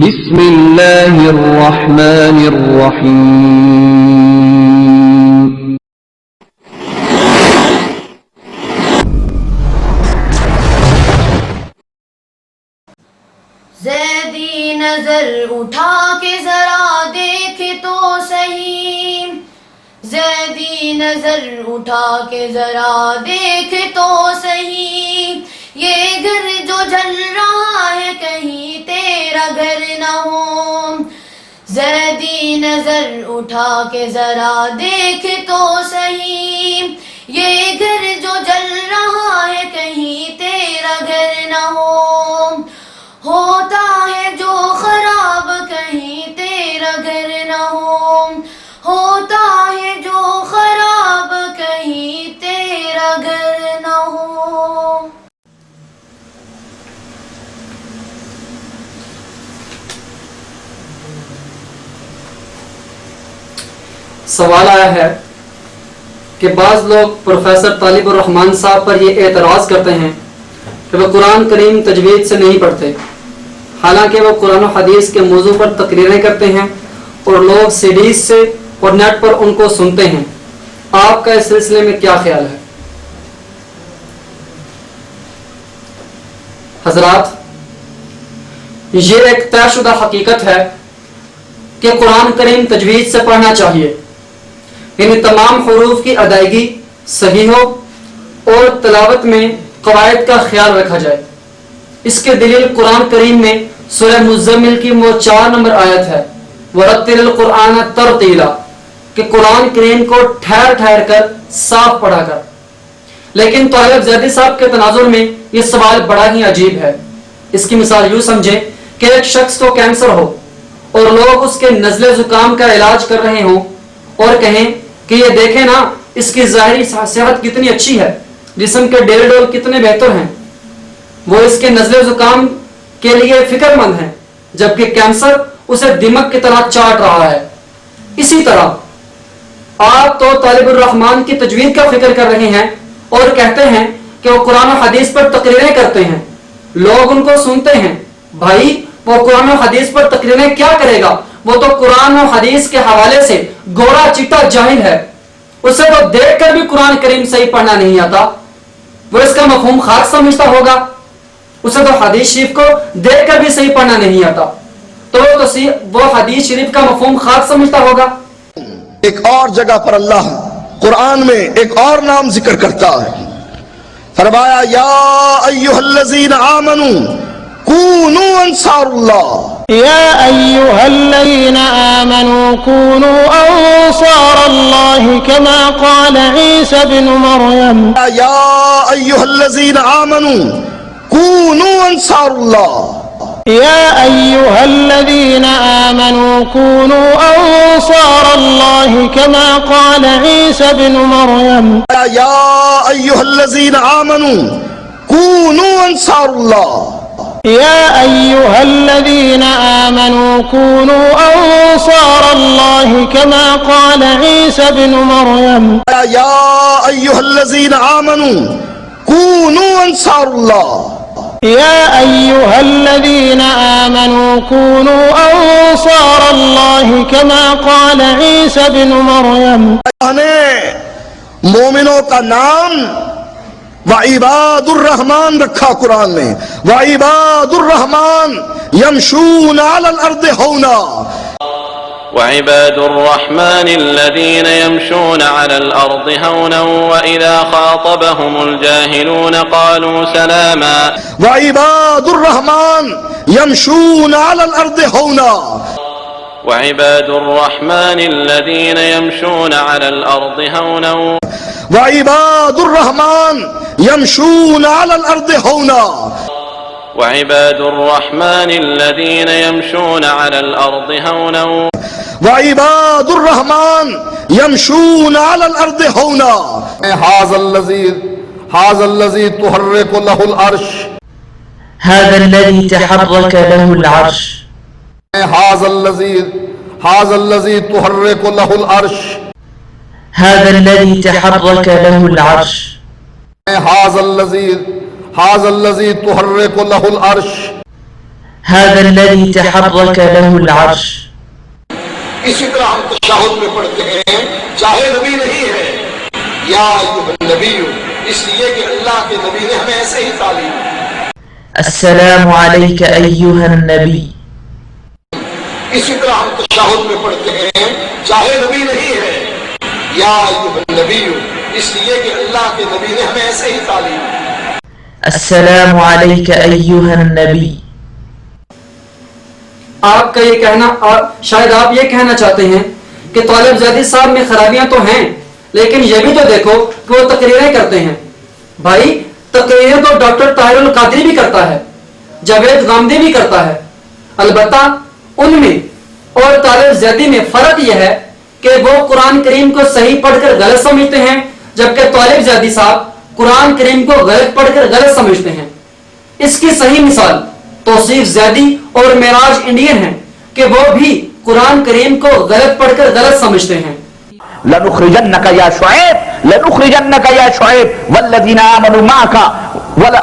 بسم اللہ الرحمن الرحیم زیدی نظر اٹھا کے ذرا دیکھ تو صحیح، زیدی نظر اٹھا کے ذرا دیکھ تو صحیح، یہ گھر جو جل رہا ہے کہیں تیرا گھر نہ ہو، زیدی نظر اٹھا کے ذرا دیکھ تو صحیح، یہ گھر جو جل رہا ہے کہیں تیرا گھر نہ ہو، ہوتا ہے جو خراب کہیں تیرا گھر نہ ہو، ہوتا ہے جو خراب کہیں تیرا گھر نہ ہو۔ سوال آیا ہے کہ بعض لوگ پروفیسر طالب الرحمان صاحب پر یہ اعتراض کرتے ہیں کہ وہ قرآن کریم تجوید سے نہیں پڑھتے، حالانکہ وہ قرآن و حدیث کے موضوع پر تقریریں کرتے ہیں اور لوگ سی ڈیز سے اور نیٹ پر ان کو سنتے ہیں۔ آپ کا اس سلسلے میں کیا خیال ہے؟ حضرات، یہ ایک طے شدہ حقیقت ہے کہ قرآن کریم تجوید سے پڑھنا چاہیے، یعنی تمام حروف کی ادائیگی صحیح ہو اور تلاوت میں قواعد کا خیال رکھا جائے۔ اس کے دلیل قرآن کریم میں سورہ مزمل کی وہ 4 نمبر آیت ہے، وَرَتِّلِ الْقُرْآنَ تَرْتِيلًا، کہ قرآن کریم کو ٹھہر ٹھہر کر صاف پڑھا کر۔ لیکن طالب زیدی صاحب کے تناظر میں یہ سوال بڑا ہی عجیب ہے۔ اس کی مثال یوں سمجھیں کہ ایک شخص کو کینسر ہو اور لوگ اس کے نزلے زکام کا علاج کر رہے ہوں اور کہیں کہ یہ دیکھیں نا، اس کی ظاہری صحت کتنی اچھی ہے، جسم کے ڈیل ڈول کتنے بہتر ہیں، وہ اس کے نزلے زکام کے لیے فکر مند ہیں، جبکہ کینسر اسے دمک کی طرح چاٹ رہا ہے۔ اسی طرح آپ تو طالب الرحمان کی تجوید کا فکر کر رہے ہیں اور کہتے ہیں کہ وہ قرآن و حدیث پر تقریریں کرتے ہیں، لوگ ان کو سنتے ہیں۔ بھائی، وہ قرآن و حدیث پر تقریریں کیا کرے گا؟ وہ تو قرآن و حدیث کے حوالے سے گورا چٹا جاہل ہے، اسے تو دیکھ کر بھی قرآن کریم صحیح پڑھنا نہیں آتا، وہ اس کا مفہوم خاک سمجھتا ہوگا، اسے تو حدیث شریف کو دیکھ کر بھی صحیح پڑھنا نہیں آتا، تو وہ حدیث شریف کا مفہوم خاک سمجھتا ہوگا۔ ایک اور جگہ پر اللہ قرآن میں ایک اور نام ذکر کرتا ہے، فرمایا یا ایھا الذین آمنوا کونوا انصار اللہ، یا ایھا الذین آمنوا کونوا انصار اللہ کما قال عیسی ابن مریم، یا ایھا الذین آمنوا کونوا انصار اللہ، یا ایھا الذین آمنوا کونوا انصار اللہ کما قال عیسی ابن مریم، یا ایھا الذین آمنوا کونوا انصار اللہ، یا ایھا الذین آمنوا کونوا انصار اللہ کما قال عیسی ابن مریم، یا ایھا الذین آمنوا کونوا انصار اللہ، یا ایھا الذین آمنوا کونوا انصار اللہ کما قال عیسی ابن مریم۔ اللہ نے مومنوں کا نام وعباد الرحمن رکھا قرآن میں، وعباد الرحمن یمشون علی الارض ہونا، وعباد الرحمن الذين يمشون على الأرض هونا وإذا خاطبهم الجاهلون قالوا سلاما، وعباد الرحمن يمشون على الأرض هونا، وعباد الرحمن الذين يمشون على الأرض هونا، وعباد الرحمن يمشون على الأرض هونا، وعباد الرحمن الذين يمشون على الأرض هونا، وعباد الرحمن يمشون على الأرض هونا، هذا الذي تحرك له العرش، هذا الذي تحرك له العرش، هذا الذي تحرك له العرش، هذا الذي تحرك له العرش، هذا الذي تحرك له العرش، هذا الذي تحرك له العرش. اسی طرح ہم تشہد میں پڑھتے ہیں چاہے نبی نہیں ہے یا ایھا النبی، اس لیے کہ اللہ کے نبی نے ہمیں ایسے ہی تعلیم دی. السلام عليك أيها النبي. اسی طرح ہم تشہد میں پڑھتے ہیں چاہے نبی نہیں ہے یا ایھا النبی، اس لیے کہ اللہ کے نبی نے ہمیں ایسے ہی تعلیم دی. السلام عليك أيها النبي. آپ کا یہ کہنا، شاید آپ یہ کہنا چاہتے ہیں کہ طالب زیدی صاحب میں خرابیاں تو ہیں، لیکن یہ بھی تو دیکھو کہ وہ تقریریں کرتے ہیں. بھائی تقریریں تو ڈاکٹر طاہر القادری بھی کرتا ہے، جاوید غامدی بھی کرتا ہے. البتہ ان میں اور طالب زیدی میں فرق یہ ہے کہ وہ قرآن کریم کو صحیح پڑھ کر غلط سمجھتے ہیں، جبکہ طالب زیدی صاحب قرآن کریم کو غلط پڑھ کر غلط سمجھتے ہیں. اس کی صحیح مثال توصیف زیدی اور معراج انڈین ہیں کہ وہ بھی قرآن کریم کو غلط پڑھ کر غلط سمجھتے ہیں. لنخرجنك يا شعيب لنخرجنك يا شعيب والذين آمنوا معك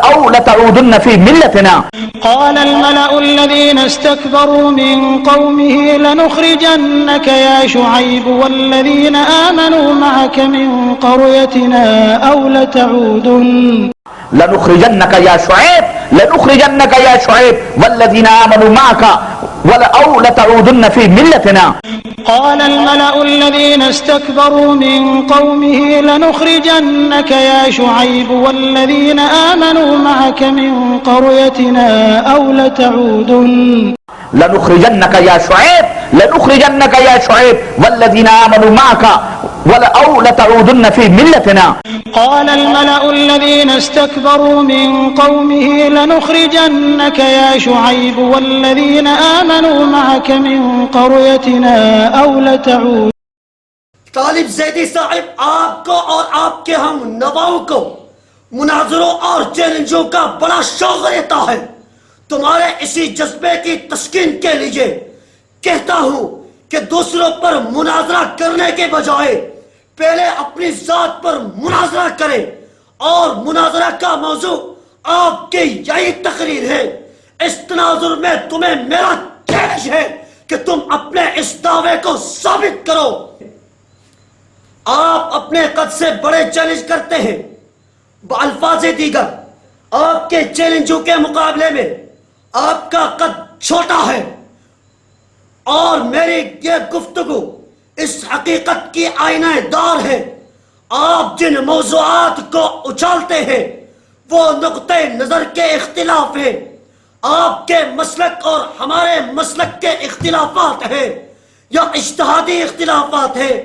أو لتعودن في ملتنا. قال الملأ الذين استكبروا من قومه لنخرجنك يا شعيب والذين آمنوا معك من قريتنا أو لتعودن. لنخرجنك يا شعيب لنخرجنك يا شعيب والذين آمنوا معك أو لتعودن في ملتنا. قال الملأ الذين استكبروا من قومه لنخرجنك يا شعيب والذين آمنوا معك من قريتنا أو لتعودن. لنخرجنك يا شعيب لنخرجنك يا شعيب والذين آمنوا معك أو لتعودن في ملتنا. قال الملأ الذين استكبروا من قومه لنخرجنك يا شعيب والذين آمنوا معك من قريتنا أو لتعودن. طالب زیدی صاحب آپ کو اور آپ کے ہم نواؤں کو مناظروں اور چیلنجوں کا بڑا شوق رہتا ہے. تمہارے اسی جذبے کی تسکین کے لیے کہتا ہوں کہ دوسروں پر مناظرہ کرنے کے بجائے پہلے اپنی ذات پر مناظرہ کریں، اور مناظرہ کا موضوع آپ کی یہی تقریر ہے. اس تناظر میں تمہیں میرا چیلنج ہے کہ تم اپنے اس دعوے کو ثابت کرو. آپ اپنے قد سے بڑے چیلنج کرتے ہیں، بالفاظ دیگر آپ کے چیلنجوں کے مقابلے میں آپ کا قد چھوٹا ہے، اور میری یہ گفتگو اس حقیقت کی آئینہ دار ہے. آپ جن موضوعات کو اچھالتے ہیں وہ نقطہ نظر کے اختلاف ہیں. آپ کے مسلک اور ہمارے مسلک کے اختلافات ہیں یا اجتہادی اختلافات ہیں،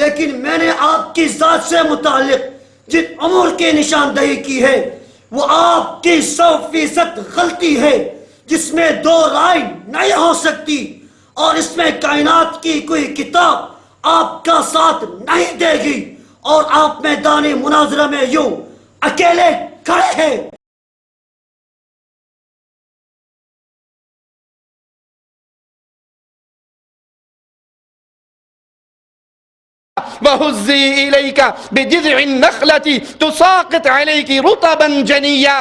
لیکن میں نے آپ کی ذات سے متعلق جن امور کی نشاندہی کی ہے وہ آپ کی 100% غلطی ہے، جس میں دو رائے نہیں ہو سکتی، اور اس میں کائنات کی کوئی کتاب آپ کا ساتھ نہیں دے گی، اور آپ میدان مناظرہ میں یوں اکیلے کھڑے ہیں. وهزي إليك بجذع النخلة تساقط عليك رطبا جنيا.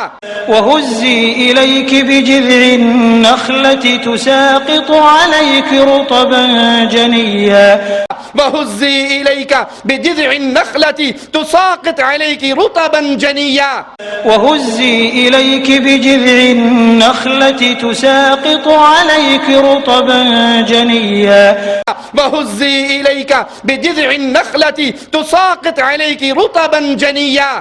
وهزي إليك بجذع النخلة تساقط عليك رطبا جنيا. وهزي إليك بجذع النخلة تساقط عليك رطبا جنيا. وهزي إليك بجذع النخلة تساقط عليك رطبا جنيا. وهزي إليك بجذع النخلة تساقط عليك رطبا جنيا.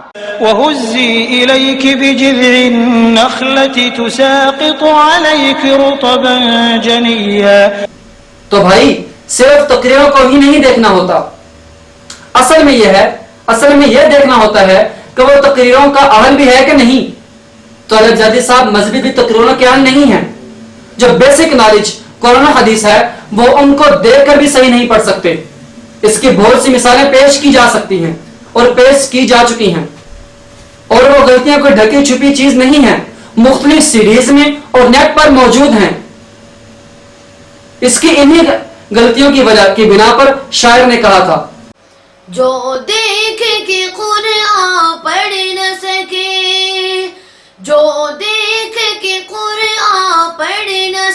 وهزي إليك بجذع النخلة تساقط عليك رطبا جنيا. تو بھائی صرف تقریروں کو ہی نہیں دیکھنا ہوتا، اصل میں یہ دیکھنا ہوتا ہے کہ وہ تقریروں کا اہل بھی ہے کہ نہیں. طالب زیدی صاحب مذہبی تقریروں کے اہل نہیں ہیں. جو بیسک نالج قرآن و حدیث ہے وہ ان کو دیکھ کر بھی صحیح نہیں پڑھ سکتے. اس کی بہت سی مثالیں پیش کی جا سکتی ہیں اور پیش کی جا چکی ہیں، اور وہ غلطیاں کوئی ڈھکی چھپی چیز نہیں ہے، مختلف سیریز میں اور نیٹ پر موجود ہیں. اس کی انہی غلطیوں کی وجہ کی بنا پر شاعر نے کہا تھا، جو دیکھ کے قرآن پڑھ نہ سکے، جو دیکھ کے قرآن پڑھ نہ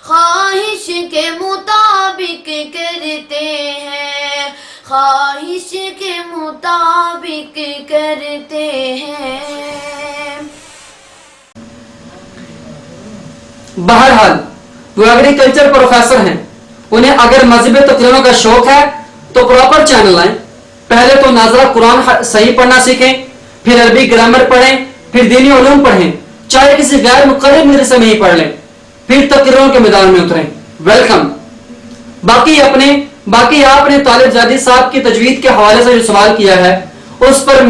خواہش کے مطابق کرتے ہیں، خواہش کے مطابق کرتے ہیں۔ بہرحال وہ ایگریکلچر پروفیسر ہیں، انہیں اگر مذہبی تقریروں کا شوق ہے تو پراپر چینل لائیں۔ پہلے تو ناظرہ قرآن صحیح پڑھنا سیکھیں، پھر عربی گرامر پڑھیں، پھر دینی علوم پڑھیں، چاہے کسی غیر مقرر مدرسے میں ہی پڑھ لیں، پھر تقریروں کے میدان میں اتریں۔ ویلکم۔ باقی آپ نے طالب زادی صاحب کی تجوید کے حوالے سے جو سوال کیا ہے اس پر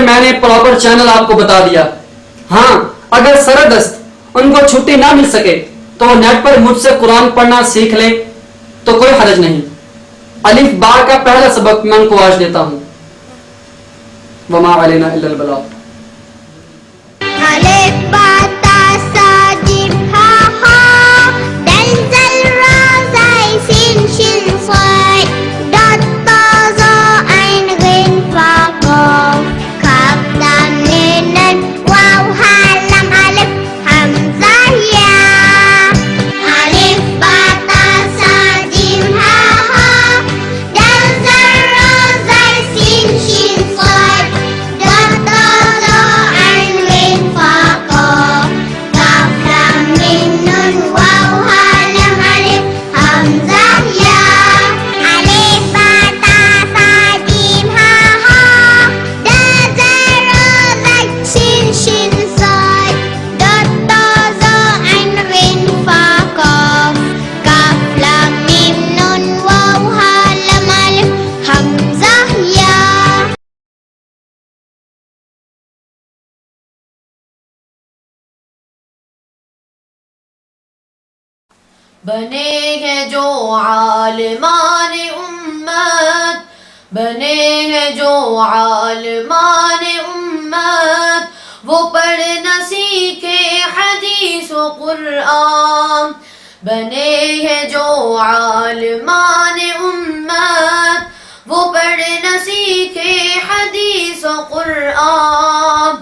میں نے پراپر چینل آپ کو بتا دیا۔ ہاں، اگر سردست ان کو چھٹی نہ مل سکے تو وہ نیٹ پر مجھ سے قرآن پڑھنا سیکھ لیں تو کوئی حرج نہیں۔ الف با کا پہلا سبق میں ان کو آج دیتا ہوں۔ وما علینا الا البلاغ۔ الف با تا سا جیم ہا ہا دال زل را زای سین شین صاد دال تا زا عین غین فا قاف کاف لام میم نون واو ها لام الف حمزہ یا۔ الف با تا سا جیم ہا ہا دال زل را زای سین شین صاد دال تا زا عین غین فا قاف کاف لام میم نون واو ها لام الف حمزہ یا۔ الف با تا سا جیم ہا ہا دال زل را زای سین شین صاد دال تا زا عین غین فا قاف کاف لام میم نون واو ها لام الف حمزہ یا۔ بنے ہیں جو عالمان امت، بنے ہیں جو عالمان امت، وہ پڑھ نہ سیکھے حدیث و قرآن۔ بنے ہیں جو عالمان امت، وہ پڑھ نہ سیکھے حدیث و قرآن۔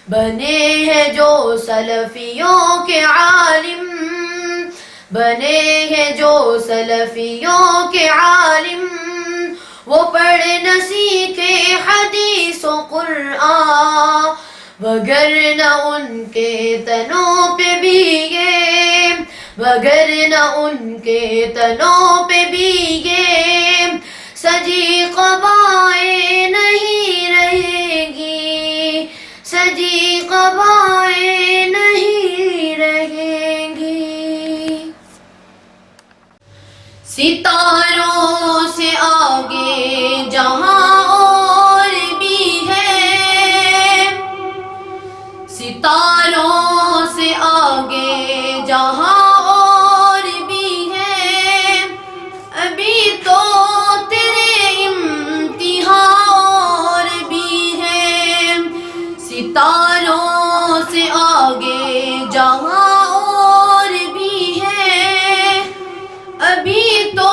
بنے ہیں جو سلفیوں کے عالم، بنے ہیں جو سلفیوں کے عالم، وہ پڑھ نہ سیکھے حدیث و قرآن۔ وگرنہ ان کے تنوں پہ بھی یہ، وگرنہ ان کے تنوں پہ بھی یہ سجی قبائیں نہیں رہیں گی، سجی قبائیں نہیں رہیں گی۔ ستاروں سے آگے جہاں اور بھی ہے، ستاروں سے آگے جہاں اور بھی ہے، ابھی تو تیرے امتحان اور بھی ہے۔ ستاروں سے آگے جہاں اور بھی ہے، ابھی تو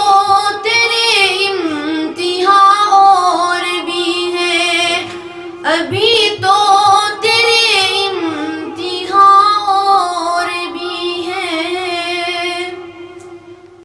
تیرے امتحان اور بھی ہے، ابھی تو